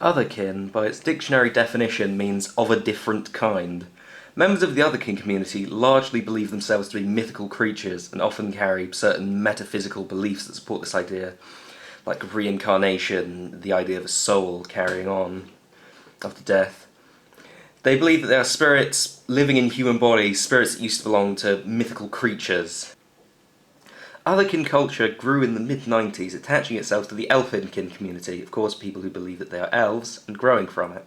Otherkin, by its dictionary definition, means of a different kind. Members of the Otherkin community largely believe themselves to be mythical creatures and often carry certain metaphysical beliefs that support this idea, like reincarnation, the idea of a soul carrying on after death. They believe that there are spirits living in human bodies, spirits that used to belong to mythical creatures. Otherkin culture grew in the mid-90s, attaching itself to the Elfinkin community, of course people who believe that they are elves, and growing from it.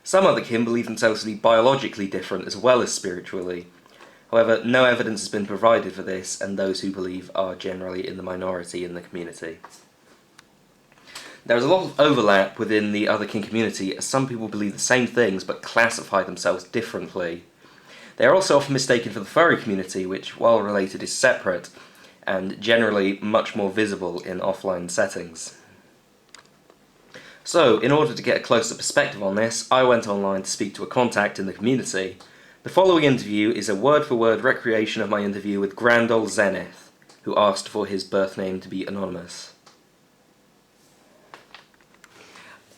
Some Otherkin believe themselves to be biologically different as well as spiritually. However, no evidence has been provided for this, and those who believe are generally in the minority in the community. There is a lot of overlap within the Otherkin community, as some people believe the same things but classify themselves differently. They are also often mistaken for the furry community, which, while related, is separate, and generally much more visible in offline settings. So, in order to get a closer perspective on this, I went online to speak to a contact in the community. The following interview is a word-for-word recreation of my interview with Grandol Zenith, who asked for his birth name to be anonymous.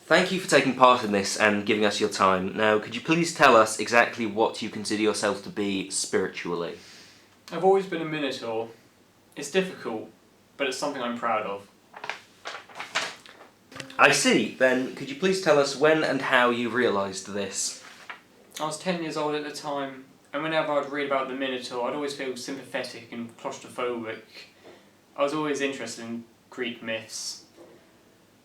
Thank you for taking part in this and giving us your time. Now, could you please tell us exactly what you consider yourself to be spiritually? I've always been a Minotaur. It's difficult, but it's something I'm proud of. I see. Then, could you please tell us when and how you realised this? I was 10 years old at the time, and whenever I'd read about the Minotaur, I'd always feel sympathetic and claustrophobic. I was always interested in Greek myths.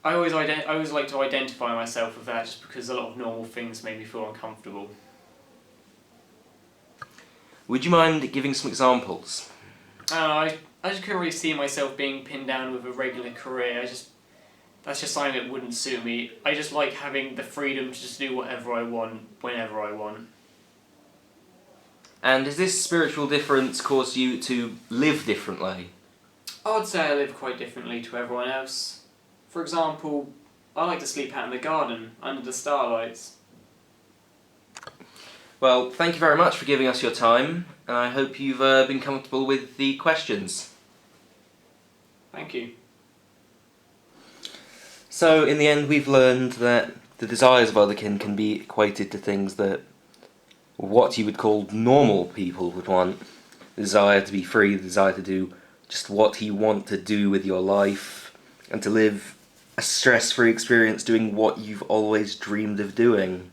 I always like to identify myself with that just because a lot of normal things made me feel uncomfortable. Would you mind giving some examples? I just couldn't really see myself being pinned down with a regular career. That's just something that wouldn't suit me. I just like having the freedom to just do whatever I want, whenever I want. And has this spiritual difference caused you to live differently? I would say I live quite differently to everyone else. For example, I like to sleep out in the garden, under the starlights. Well, thank you very much for giving us your time, and I hope you've been comfortable with the questions. Thank you. So, in the end, we've learned that the desires of Otherkin can be equated to things that what you would call normal people would want. The desire to be free, the desire to do just what you want to do with your life, and to live a stress-free experience doing what you've always dreamed of doing.